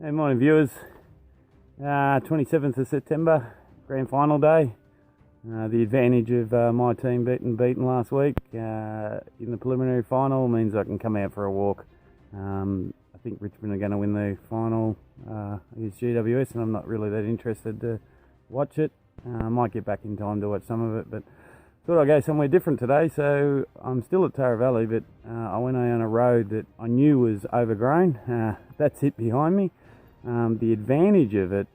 Hey, morning viewers. 27th of September, grand final day. The advantage of my team beaten last week in the preliminary final means I can come out for a walk. I think Richmond are going to win the final against GWS, and I'm not really that interested to watch it. I might get back in time to watch some of it, but thought I'd go somewhere different today. So I'm still at Tara Valley, but I went on a road that I knew was overgrown. That's it behind me. The advantage of it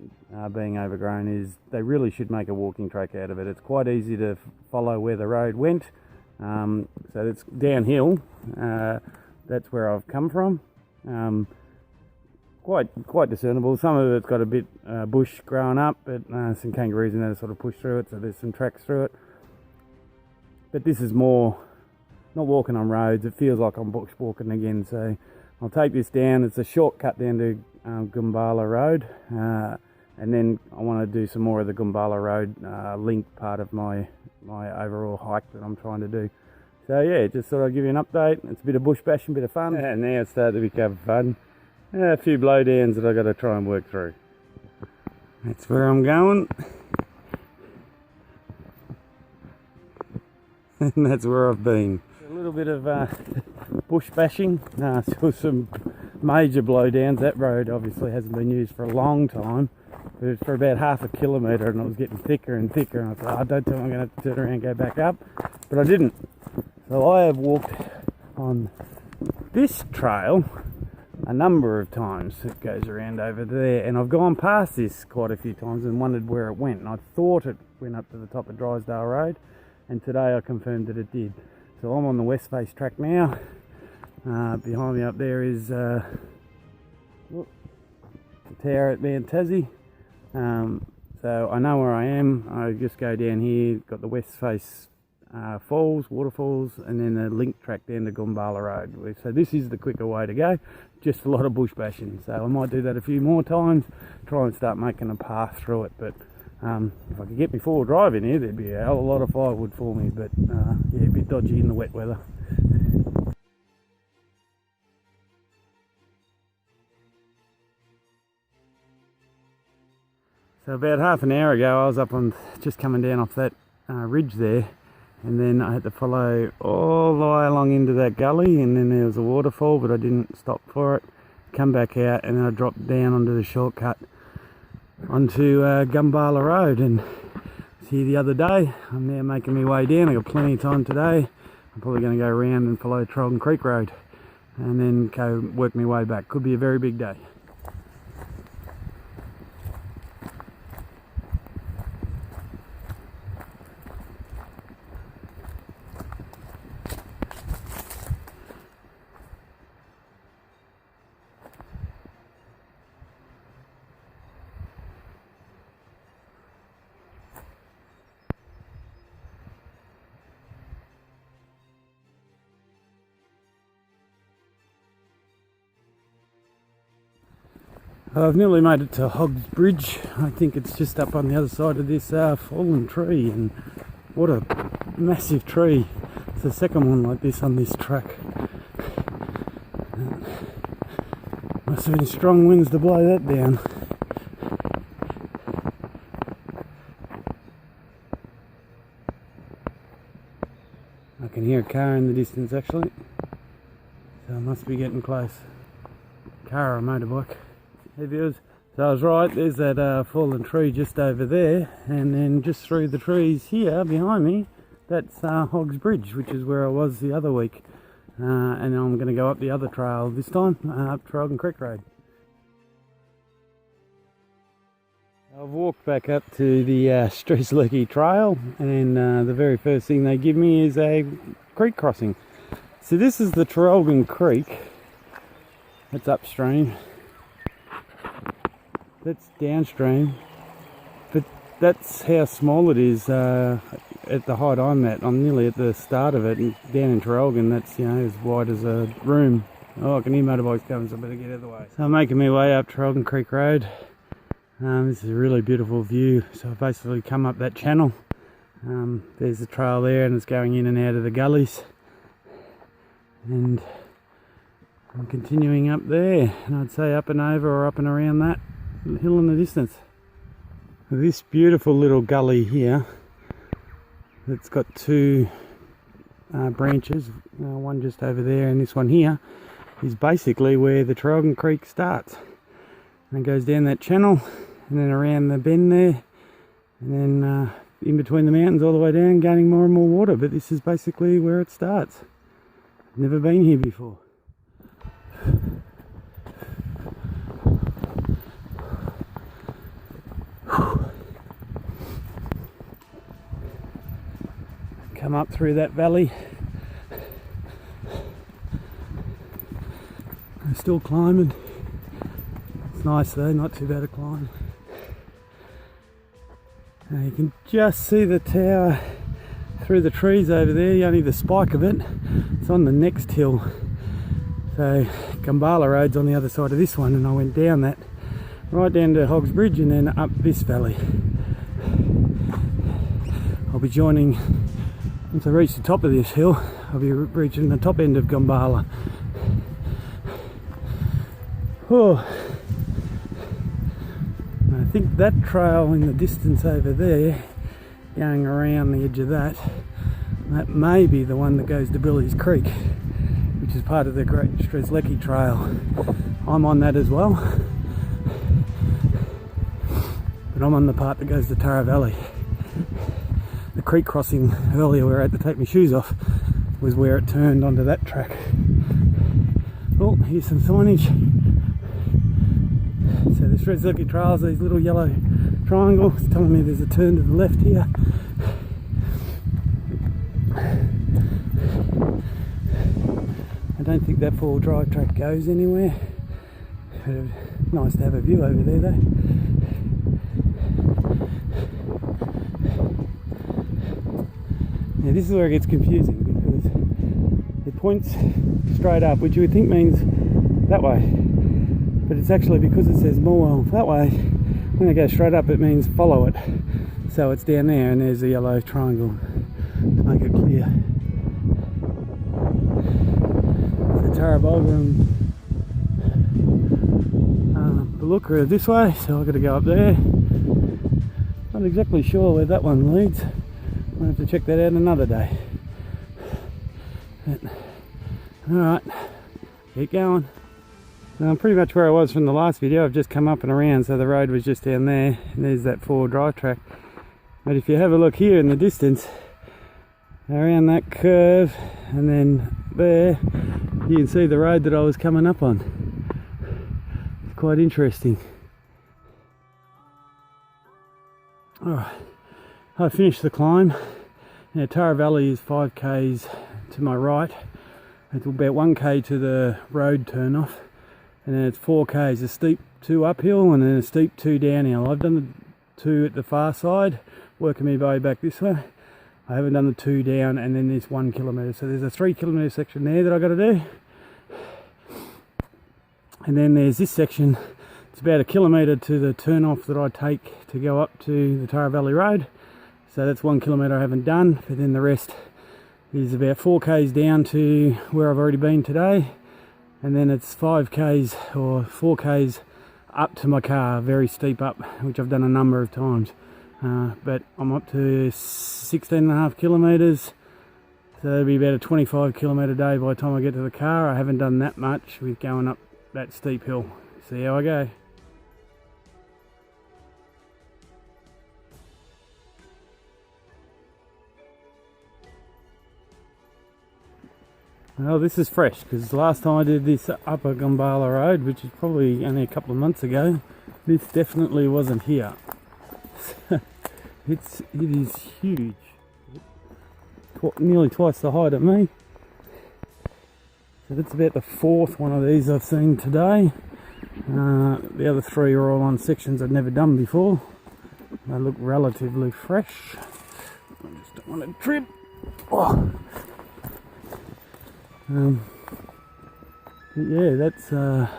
being overgrown is they really should make a walking track out of it. It's quite easy to follow where the road went. So it's downhill. That's where I've come from. Quite discernible. Some of it's got a bit bush growing up, but some kangaroos in there sort of push through it, so there's some tracks through it. But this is more not walking on roads. It feels like I'm bush walking again, so I'll take this down. It's a shortcut down to Goombala Road, and then I want to do some more of the Goombala Road link part of my overall hike that I'm trying to do. So yeah, just thought I'd give you an update. It's a bit of bush bashing, bit of fun, and now it's starting to become fun. A few blowdowns that I've got to try and work through. That's where I'm going, and that's where I've been. A little bit of bush bashing, still some major blowdowns. That road obviously hasn't been used for a long time, but it's for about half a kilometre, and it was getting thicker and thicker, and I thought, I don't think I'm going to have to turn around and go back up, but I didn't. So I have walked on this trail a number of times. It goes around over there, and I've gone past this quite a few times and wondered where it went, and I thought it went up to the top of Drysdale Road, and today I confirmed that it did. So I'm on the west face track now. Behind me up there is the tower at Mount Tassie. So I know where I am. I just go down here, got the west face waterfalls, and then the link track down to Goombala Road. So this is the quicker way to go, just a lot of bush bashing. So I might do that a few more times, try and start making a path through it. But if I could get me four-wheel drive in here, there'd be a hell of a lot of firewood for me, but yeah, a bit dodgy in the wet weather. So about half an hour ago I was up on, just coming down off that ridge there, and then I had to follow all the way along into that gully, and then there was a waterfall, but I didn't stop for it. Come back out, and then I dropped down onto the shortcut onto Goombala Road, and was here the other day. I'm now making my way down. I got plenty of time today. I'm probably going to go around and follow Trolden Creek Road and then go work my way back. Could be a very big day. I've nearly made it to Hog's Bridge. I think it's just up on the other side of this fallen tree, and what a massive tree. It's the second one like this on this track. Must have been strong winds to blow that down. I can hear a car in the distance actually, so I must be getting close. Car or a motorbike. Hey viewers, so I was right, there's that fallen tree just over there, and then just through the trees here behind me, that's Hog's Bridge, which is where I was the other week. And I'm going to go up the other trail this time, up Trolden Creek Road. I've walked back up to the Streeslurkey Trail, and the very first thing they give me is a creek crossing. So this is the Trolden Creek, that's upstream. That's downstream, but that's how small it is at the height I'm at. I'm nearly at the start of it, and down in Traralgon, that's, you know, as wide as a room. Oh, I can hear motorbikes coming, so I better get out of the way. So I'm making my way up Traralgon Creek Road. This is a really beautiful view. So I've basically come up that channel. There's the trail there, and it's going in and out of the gullies. And I'm continuing up there, and I'd say up and over or up and around that hill in the distance. This beautiful little gully here, it's got two branches, one just over there and this one here, is basically where the Traralgon Creek starts. And it goes down that channel and then around the bend there, and then in between the mountains all the way down, gaining more and more water. But this is basically where it starts. I've never been here before. Come up through that valley. I'm still climbing. It's nice though, not too bad a climb. Now you can just see the tower through the trees over there, only the spike of it. It's on the next hill. So Goombala Road's on the other side of this one, and I went down that, right down to Hog's Bridge and then up this valley. I'll be joining, once I reach the top of this hill, I'll be reaching the top end of Goombala. Oh. I think that trail in the distance over there, going around the edge of that may be the one that goes to Billy's Creek, which is part of the Great Strzelecki Trail. I'm on that as well, but I'm on the part that goes to Tara Valley. The creek crossing earlier where I had to take my shoes off was where it turned onto that track. Oh, here's some signage. So the Strzelecki Trail is these little yellow triangles telling me there's a turn to the left here. I don't think that four-wheel drive track goes anywhere. Nice to have a view over there though. Yeah, this is where it gets confusing because it points straight up, which you would think means that way. But it's actually, because it says more that way, when I go straight up it means follow it. So it's down there and there's a yellow triangle to make it clear. The Tarabulga and Belooka are this way, so I've got to go up there. Not exactly sure where that one leads. I'll have to check that out another day. Alright, keep going. Now I'm pretty much where I was from the last video. I've just come up and around, so the road was just down there and there's that four-wheel drive track. But if you have a look here in the distance, around that curve and then there, you can see the road that I was coming up on. It's quite interesting. Alright, I finished the climb. Now Tara Valley is 5 k's to my right. It's about 1 k to the road turn off. And then it's 4 k's, a steep 2 uphill and then a steep 2 downhill. I've done the 2 at the far side, working my way back this way. I haven't done the 2 down and then this 1 kilometre. So there's a 3 kilometre section there that I've got to do. And then there's this section, it's about 1 kilometre to the turn off that I take to go up to the Tara Valley Road. So that's 1 kilometre I haven't done, but then the rest is about 4 k's down to where I've already been today. And then it's 5 k's or 4 k's up to my car, very steep up, which I've done a number of times. But I'm up to 16.5 kilometres, so it'll be about a 25 kilometre day by the time I get to the car. I haven't done that much with going up that steep hill. See how I go. Well, this is fresh because last time I did this upper Goombala Road, which is probably only a couple of months ago, this definitely wasn't here. It is huge, nearly twice the height of me. So that's about the 4th one of these I've seen today. The other 3 are all on sections I've never done before. They look relatively fresh. I just don't want to trip. Oh. Yeah, that's that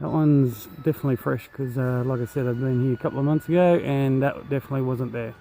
one's definitely fresh because like I said, I've been here a couple of months ago and that definitely wasn't there.